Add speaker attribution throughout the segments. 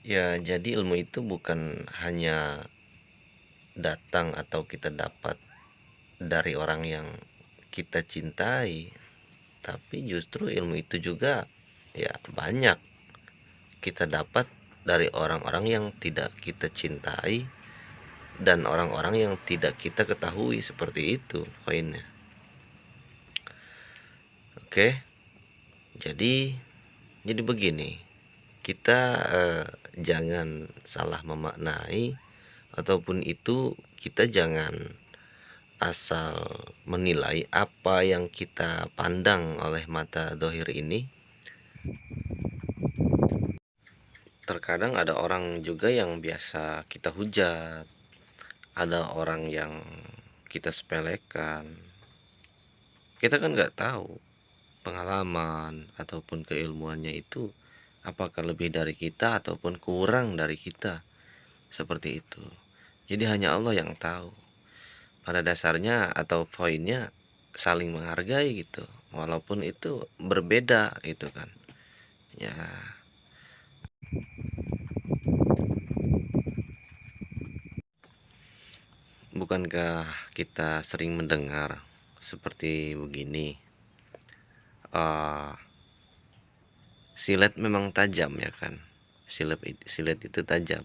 Speaker 1: Ya, jadi ilmu itu bukan hanya datang atau kita dapat dari orang yang kita cintai, tapi justru ilmu itu juga ya banyak kita dapat dari orang-orang yang tidak kita cintai dan orang-orang yang tidak kita ketahui, seperti itu poinnya. Oke, jadi begini, kita jangan salah memaknai, ataupun itu kita jangan asal menilai apa yang kita pandang oleh mata dohir ini. Terkadang ada orang juga yang biasa kita hujat, ada orang yang kita sepelekan. Kita kan nggak tahu pengalaman ataupun keilmuannya itu apakah lebih dari kita ataupun kurang dari kita, seperti itu. Jadi hanya Allah yang tahu. Pada dasarnya atau poinnya saling menghargai gitu, walaupun itu berbeda gitu kan. Ya, bukankah kita sering mendengar seperti begini, eh, silet memang tajam ya kan, silet itu tajam,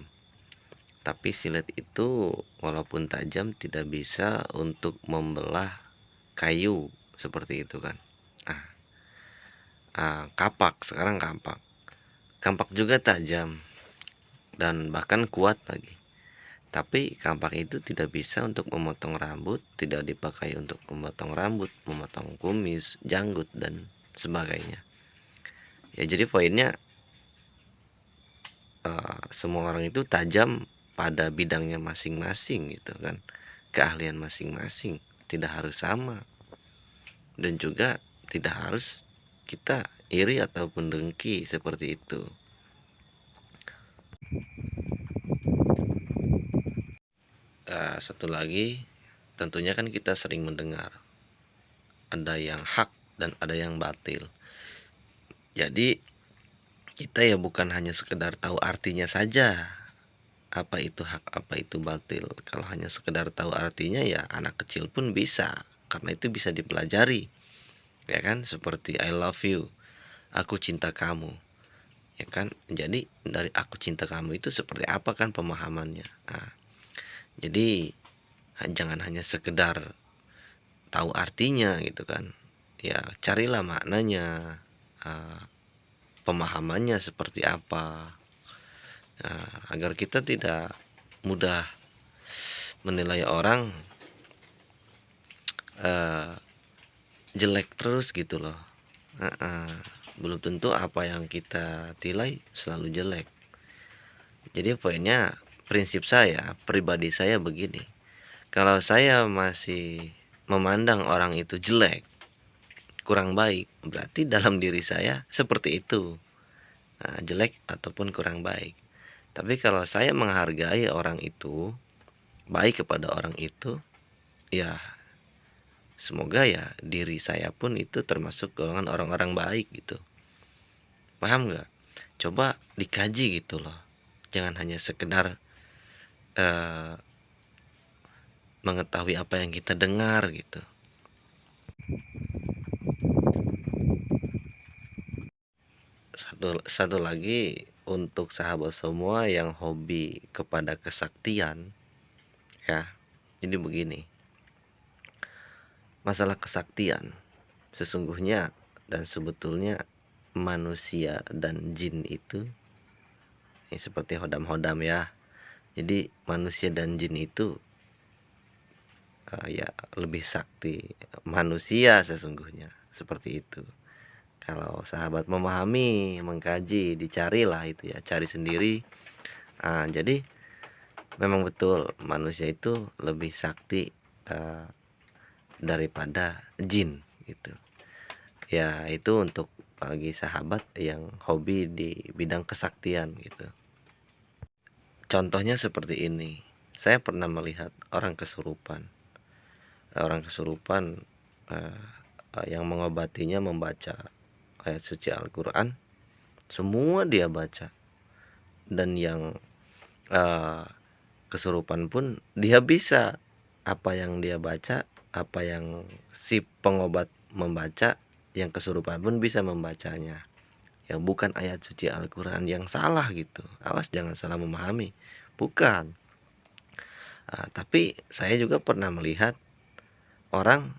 Speaker 1: tapi silet itu walaupun tajam tidak bisa untuk membelah kayu, seperti itu kan. ah, Kapak, sekarang kampak juga tajam dan bahkan kuat lagi. Tapi kampak itu tidak bisa untuk memotong rambut, tidak dipakai untuk memotong rambut, memotong kumis, janggut, dan sebagainya. Ya, jadi poinnya semua orang itu tajam pada bidangnya masing-masing gitu kan. Keahlian masing-masing tidak harus sama, dan juga tidak harus kita iri ataupun dengki, seperti itu. Satu lagi, tentunya kan kita sering mendengar ada yang hak dan ada yang batil. Jadi kita ya bukan hanya sekedar tahu artinya saja, apa itu hak, apa itu batil. Kalau hanya sekedar tahu artinya ya anak kecil pun bisa, karena itu bisa dipelajari, ya kan? Seperti I love you, aku cinta kamu, ya kan? Jadi dari aku cinta kamu itu seperti apa kan pemahamannya. Nah, jadi jangan hanya sekedar tahu artinya gitu kan, ya carilah maknanya, uh, pemahamannya seperti apa, agar kita tidak mudah menilai orang uh, jelek terus gitu loh. Belum tentu apa yang kita nilai selalu jelek. Jadi poinnya, prinsip saya pribadi saya begini, kalau saya masih memandang orang itu jelek, kurang baik, berarti dalam diri saya seperti itu, jelek ataupun kurang baik. Tapi kalau saya menghargai orang itu, baik kepada orang itu, ya semoga ya diri saya pun itu termasuk golongan orang-orang baik gitu. Paham nggak? Coba dikaji gitu loh. Jangan hanya sekedar uh, mengetahui apa yang kita dengar gitu. Satu lagi, untuk sahabat semua yang hobi kepada kesaktian, ya. Jadi begini, masalah kesaktian sesungguhnya dan sebetulnya manusia dan jin itu ya, seperti hodam-hodam ya. Jadi manusia dan jin itu ya lebih sakti manusia sesungguhnya, seperti itu. Kalau sahabat memahami, mengkaji, dicarilah itu ya, cari sendiri. Jadi memang betul manusia itu lebih sakti daripada jin gitu. Ya itu untuk bagi sahabat yang hobi di bidang kesaktian gitu. Contohnya seperti ini, saya pernah melihat orang kesurupan. Orang kesurupan yang mengobatinya membaca ayat suci Al-Quran, semua dia baca, dan yang uh, kesurupan pun dia bisa, apa yang dia baca, apa yang si pengobat membaca, yang kesurupan pun bisa membacanya. Yang bukan ayat suci Al-Quran yang salah gitu. Awas jangan salah memahami. Bukan. Tapi saya juga pernah melihat orang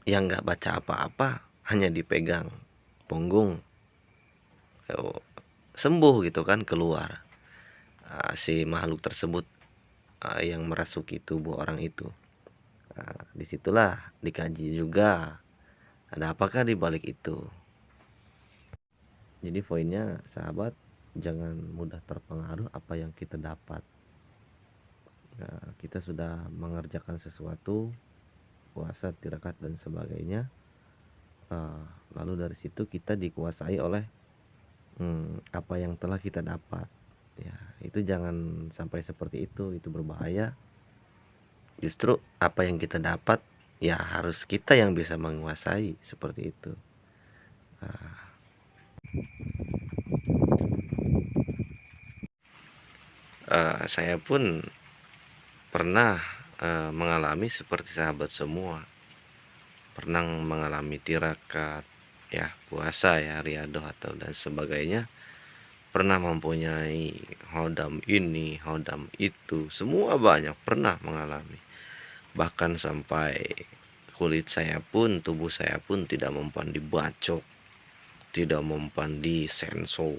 Speaker 1: yang nggak baca apa-apa, hanya dipegang punggung, sembuh gitu kan, keluar si makhluk tersebut yang merasuki tubuh orang itu. Disitulah dikaji juga ada apakah di balik itu. Jadi poinnya sahabat, jangan mudah terpengaruh apa yang kita dapat. Kita sudah mengerjakan sesuatu, puasa, tirakat dan sebagainya, lalu dari situ kita dikuasai oleh apa yang telah kita dapat. Ya, itu jangan sampai seperti itu berbahaya. Justru apa yang kita dapat ya harus kita yang bisa menguasai, seperti itu. Saya pun pernah mengalami seperti sahabat semua, pernah mengalami tirakat, ya puasa, ya riadoh atau dan sebagainya, pernah mempunyai hodam ini, hodam itu, semua banyak pernah mengalami. Bahkan sampai kulit saya pun, tubuh saya pun tidak mempan dibacok, tidak mempan disenso,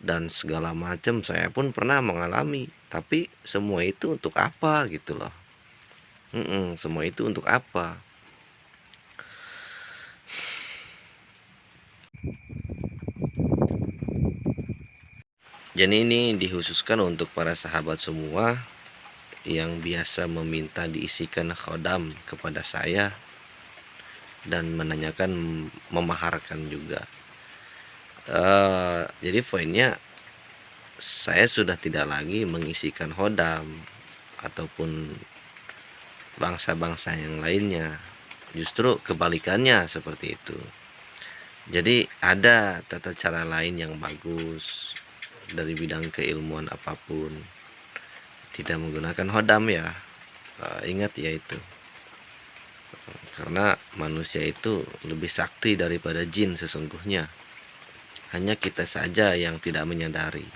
Speaker 1: dan segala macam saya pun pernah mengalami. Tapi semua itu untuk apa gitu loh. Semua itu untuk apa? Jadi ini dikhususkan untuk para sahabat semua yang biasa meminta diisikan khodam kepada saya dan menanyakan, memaharkan juga. Jadi poinnya, saya sudah tidak lagi mengisikan khodam ataupun bangsa-bangsa yang lainnya. Justru kebalikannya seperti itu. Jadi ada tata cara lain yang bagus dari bidang keilmuan apapun, tidak menggunakan hodam ya. Ingat ya itu, karena manusia itu lebih sakti daripada jin sesungguhnya, hanya kita saja yang tidak menyadari.